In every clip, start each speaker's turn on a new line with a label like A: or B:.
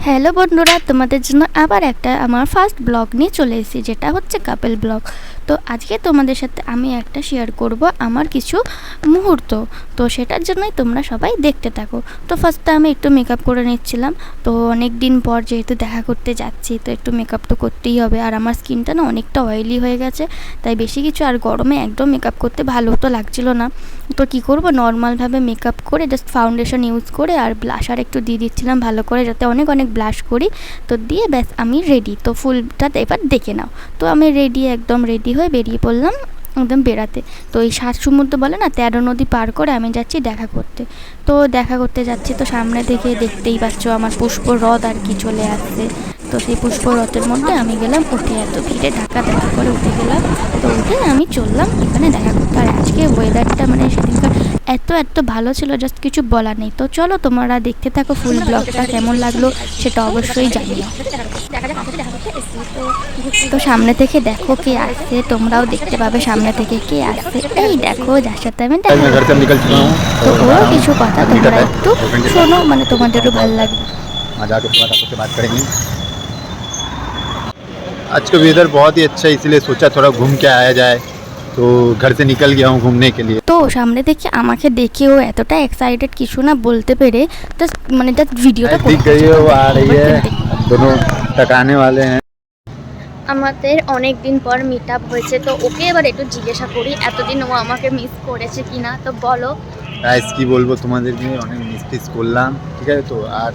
A: Hello বন্ধুরা, তোমাদের জন্য আবার একটা আমার ফার্স্ট ব্লগ নিয়ে চলে এসেছি, যেটা হচ্ছে কাপল ব্লগ। তো আজকে তোমাদের সাথে আমি একটা শেয়ার করব আমার কিছু মুহূর্ত। তো সেটার জন্যই তোমরা সবাই দেখতে থাকো। তো ফার্স্টে আমি একটু মেকআপ করে নিচ্ছিলাম। তো অনেক দিন পর যেহেতু দেখা করতে যাচ্ছি, তো একটু মেকআপ তো করতেই হবে। আর আমার স্কিনটা না অনেকটা অয়েলি হয়ে গেছে, তাই বেশি কিছু আর গরমে একদম মেকআপ করতে ভালো তো লাগছিল না। তো কী করবো, নর্মালভাবে মেকআপ করে জাস্ট ফাউন্ডেশন ইউজ করে আর ব্লাশার একটু দিয়ে দিচ্ছিলাম ভালো করে, যাতে অনেক ব্লাশ করি। তো দিয়ে ব্যাস আমি রেডি। তো ফুলটা এবার দেখে নাও। তো আমি একদম রেডি হয়ে বেরিয়ে পড়লাম একদম বেড়াতে। তো এই 7 সমুদ্র বলে না, 13 নদী পার করে আমি যাচ্ছি দেখা করতে। তো দেখা করতে যাচ্ছি, তো সামনে থেকে দেখতেই পাচ্ছ আমার পুষ্প হ্রদ আর কি চলে আসছে। তো সেই পুষ্প হ্রদের মধ্যে আমি গেলাম উঠে, এত ভিড়ে ধাক্কা করে উঠে গেলাম। তো উঠে আমি চললাম এখানে দেখা করতে। আর আজকে ওয়েদারটা মানে সেদিনকার এত ভালো ছিল, জাস্ট কিছু বলার নেই। তো চলো তোমরা দেখতে থাকো ফুল ব্লগটা, কেমন লাগলো সেটা অবশ্যই জানিও। তো সামনে থেকে দেখো কে আসছে, তোমরাও দেখতে পাবে সামনে থেকে কে আসছে। এই দেখো যার সাথে আমি তো ওরও কিছু কথা তোমরা একটু শোনো, মানে তোমাদেরও ভালো লাগবে।
B: आज का वेदर बहुत ही अच्छा है, इसलिए सोचा थोड़ा घूम के आया जाए। तो घर से निकल गया हूँ घूमने के लिए।
A: তো সামনে দেখে আমাকে দেখেও এতটা এক্সাইটেড কিছু না বলতে পেরে জাস্ট ভিডিওটা
B: दिख गई है, वो आ रही है, दोनों टकराने वाले हैं।
A: আমাদের অনেক দিন পর মিট আপ হয়েছে, তো ওকে এবার একটু জিজ্ঞাসা করি এতদিন ও আমাকে মিস করেছে কিনা। তো বলো।
B: গাইস কি বলবো তোমাদেরকে, অনেক মিস করলাম, ঠিক আছে। তো আর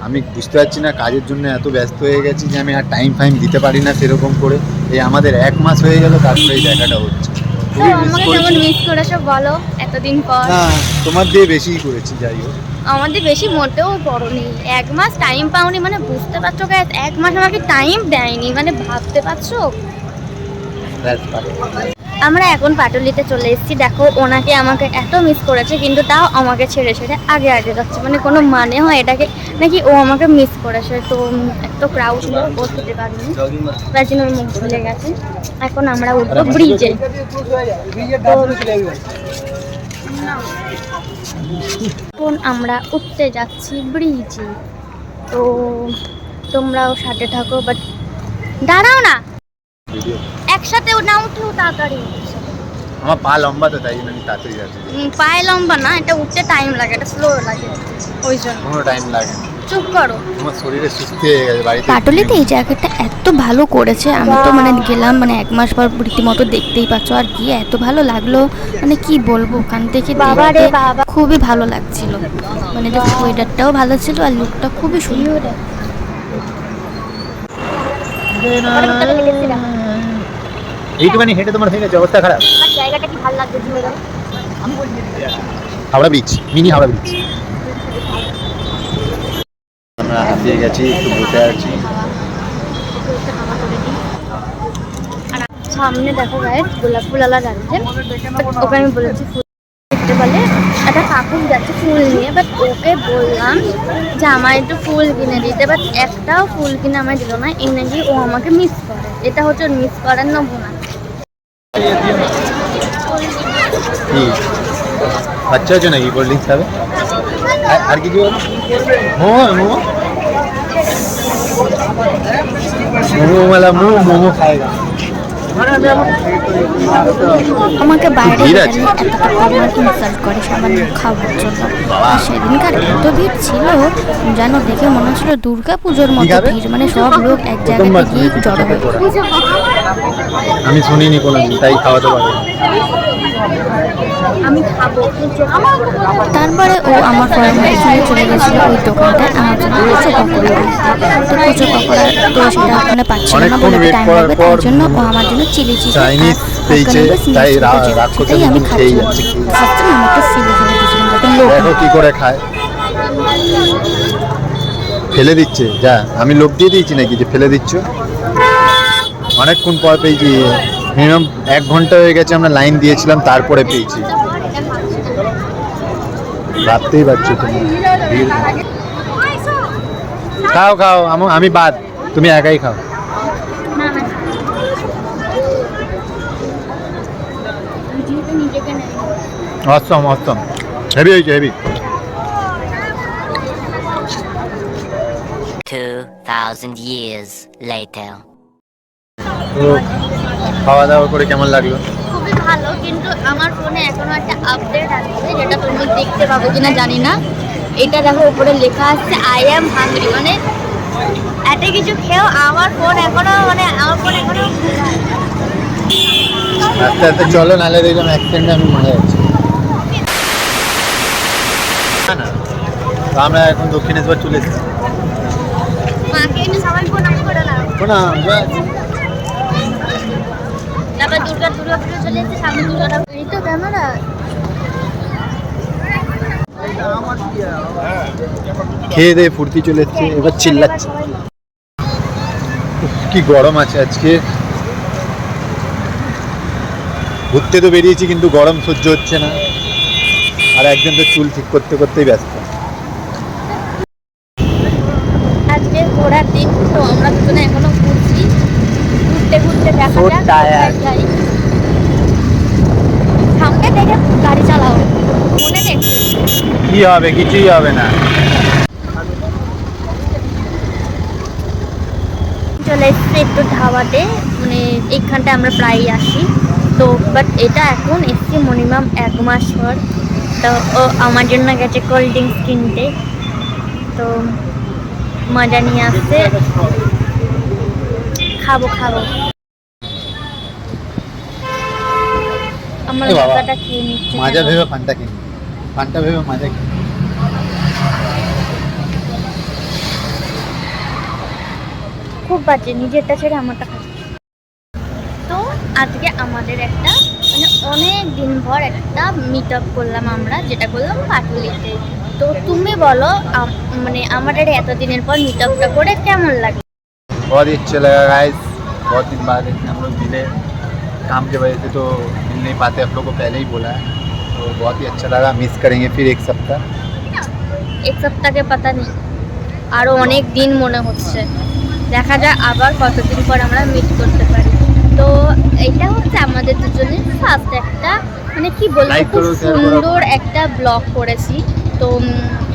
B: আমি বুঝতে পারছি না, কাজের জন্য এত ব্যস্ত হয়ে গেছি যে আমি আর টাইম দিতে পারি না সেরকম করে। এই আমাদের 1 মাস হয়ে গেল, তারপরে এই দেখাটা হচ্ছে। খুবই মিস
A: আমাকে
B: করেছি।
A: কেমন মিস করেছো বলো এতদিন পর।
B: না, তোমার দিয়ে বেশিই করেছি, যাই হোক।
A: আমাদের বেশি মোটেও বড় নেই, 1 মাস টাইম পাওনি মানে বুঝতে পারছো গাইস, 1 মাস আমাকে টাইম দেয়নি, মানে ভাবতে পারছো। আমরা এখন পাটুলিতে চলে এসেছি। দেখো ওনাকে আমাকে এত মিস করেছে, কিন্তু তাও আমাকে ছেড়ে আগে যাচ্ছে, মানে কোনো মানে হয় এটাকে নাকি ও আমাকে মিস করেছে। তো এত ক্রাউড ছিল, ও খেতে পারিনি, তার জন্য ওর মুখ ভুলে গেছে। এখন আমরা উঠবো ব্রিজে। এখন আমরা উঠতে যাচ্ছি ব্রিজে। তো তোমরাও সাথে থাকো, বাট দাঁড়াও না, একসাথে না উঠলেও তাড়াতাড়ি।
B: আমার পা লম্বা তো, তাই জন্য আমি তাড়াতাড়ি যাচ্ছি।
A: পায়ে লম্বা না, এটা উঠতে টাইম লাগে, এটা স্লো লাগে, ওই জন্য।
B: কোনো টাইম লাগে না,
A: চুপ করো।
B: তোমার শরীরে সুস্থ হয়ে গেছে বাড়িতে।
A: পাটুলিতে এই জায়গাটা এত ভালো করেছে, আমি তো মানে গেলাম, মানে 1 মাস পর রীতিমতো দেখতেই পাচ্ছ। আর গিয়ে এত ভালো লাগলো, মানে কি বলবো, ওখান থেকে খুবই ভালো লাগছিল। মানে জাস্ট ওয়েদারটাও ভালো ছিল আর লুকটা খুবই সুন্দর।
B: এইটুখানি হেঁটে তোমার হয়ে গেছে অবস্থা খারাপ।
A: জায়গাটা কি ভালো লাগছে,
B: Howrah bridge, mini Howrah bridge. আমরা হাঁপিয়ে গেছি, একটু বসে আছি।
A: সামনে দেখো গাইস গোলাপ ফুলালা যাচ্ছে, ওকে আমি বলেছি ফুল দেখতে বলে, একটা কাকু যাচ্ছে ফুল নিয়ে। বাট ওকে বললাম যে আমার একটু ফুল কিনে দিতে, বাট একটাও ফুল কিনে আমায় দিল না। এমনি ও আমাকে মিস করে, এটা হচ্ছে মিস করার নমুনা।
B: বাচ্চা হচ্ছে নাকি কোল্ড ড্রিঙ্কস খাবে? আর কি কি বলো? মোমো মোমো মোমো মালা মোমো খায়গা।
A: আমাকে বাইরে ইনসাল্ট করে সামান্য খাওয়ার জন্য। আর সেদিনকার এত ভিড় ছিল যেন দেখে মনে হচ্ছিল দুর্গা পুজোর মতো ভিড়, মানে সব লোক এক জায়গায় গিয়ে জড়ো হয়ে।
B: আমি শুনিনি কোনো, তাই খাওয়াতে পারবো।
A: আমি খাবো। তারপরে ও আমার ফরমাইশ নিয়ে চলে গেছিলো ওই দোকানটায় আমার জন্য কুচো পকোড়া আনতে। তো কুচো পকোড়া তো সেটা ওখানে পাচ্ছিল না, বলে টাইম লাগবে, তার জন্য ও আমার জন্য চিলি চিকেন সেটাই আমি খাচ্ছি। ফার্স্টে আমি একটু ফেলে দিয়েছিলাম, যাতে
B: দেখো কি করে খায়, ফেলে দিচ্ছে। যা আমি লোভ দিয়ে দিয়েছি নাকি যে ফেলে দিচ্ছ? অনেকক্ষণ পর পেয়েছি, মিনিমাম 1 ঘন্টা হয়ে গেছে আমরা লাইন দিয়েছিলাম, তারপরে পেয়েছি। ভাবতেই পারছো তুমি। খাও খাও, আমি বাদ, তুমি একাই খাও। অসম হেভি হয়েছে, হেভি।
C: 2,000 years later.
B: তো খাওয়া দাওয়া করে কেমন লাগলো?
A: খুবই ভালো, কিন্তু আমার ফোনে এখনো একটা আপডেট আসছে যেটা তুমি দেখতে পাবো কিনা জানি না। এটা দেখো উপরে লেখা আছে আই অ্যাম হাংরি, মানে এত কিছু খেয়েও আমার ফোন এখনো
B: আস্তে আস্তে চলো, নাহলে দেখলাম অ্যাক্সিডেন্টে আমি মারা যাচ্ছি। না না, তো আমরা এখন দক্ষিণেশ্বর চলে এসেছি।
A: মাকে একটু সবাই প্রণাম করে নাও।
B: প্রণাম।
A: তারপর দুর্গা পুজো চলে এসেছে, সামনে দুর্গা এই তো ক্যামেরা।
B: খেয়ে দিয়ে ফুর্তি চলে এসছে, এবার চিল্লাচ্ছে। উফ, কি গরম আছে আজকে। ঘুরতে তো বেরিয়েছি কিন্তু গরম সহ্য হচ্ছে না, আর একজন তো চুল ঠিক করতে করতেই ব্যস্ত।
A: আজকে ঘোরার দিন, তো আমরা দুজনে এখনো ঘুরছি। ঘুরতে দেখা
B: So
A: যাক
B: tired.
A: কোথায় যাই। সামনে দেখে গাড়ি চালাও, মনে নেই।
B: কি হবে? কিছুই হবে না।
A: চলে এসছি একটু ধাবাতে, মানে এইখানটা আমরা প্রায়ই আসি। তো বাট এটা এখন এসছি মিনিমাম 1 মাস পর। তো ও আমার জন্য গেছে কোল্ড ড্রিঙ্কস কিনতে, তো মজা নিয়ে আসছে। খাবো আমার
B: এ বাবা,
A: মাথাটা খেয়ে নিচ্ছে।
B: মাজা ভেবে ফান্টা কিনি, ফান্টা ভেবে মাজা কিনি।
A: খুব বাজে, নিজেরটা ছেড়ে আমারটা খাচ্ছে। তো আজকে আমাদের একটা মানে অনেক দিন পর একটা মিট আপ করলাম আমরা, যেটা করলাম পাটুলিতে। তো তুমি বলো মানে আমাদের এতদিনের পর মিট আপটা করে কেমন লাগে?
B: बहुत ही अच्छा लगा गाइस, बहुत दिन बाद हम लोग मिले। काम की वजह से तो मिल नहीं पाते, आप लोग को पहले ही बोला है, तो बहुत ही अच्छा लगा। मिस करेंगे फिर एक सप्ताह।
A: এক সপ্তাহে পাতা নেই, আরও অনেক দিন মনে হচ্ছে। দেখা যায় আবার কতদিন পর আমরা মিট করতে পারি। তো এটা হচ্ছে আমাদের দুজনের ফার্স্ট একটা, মানে কি বলবো,
B: Like
A: খুব
B: করো, share করো।
A: সুন্দর একটা ব্লগ করেছি। তো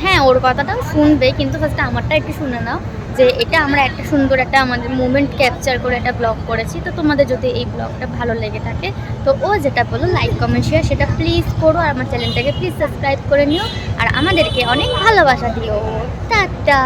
A: হ্যাঁ, ওর কথাটাও শুনবে, কিন্তু ফার্স্টে আমারটা একটু শুনে নাও যে এটা আমরা একটা সুন্দর একটা আমাদের মুমেন্ট ক্যাপচার করে একটা ব্লগ করেছি। তো তোমাদের যদি এই ব্লগটা ভালো লেগে থাকে, তো ও যেটা বলো লাইক কমেন্ট শেয়ার সেটা প্লিজ করো, আর আমার চ্যানেলটাকে প্লিজ সাবস্ক্রাইব করে নিও, আর আমাদেরকে অনেক ভালোবাসা দিও। টাটা।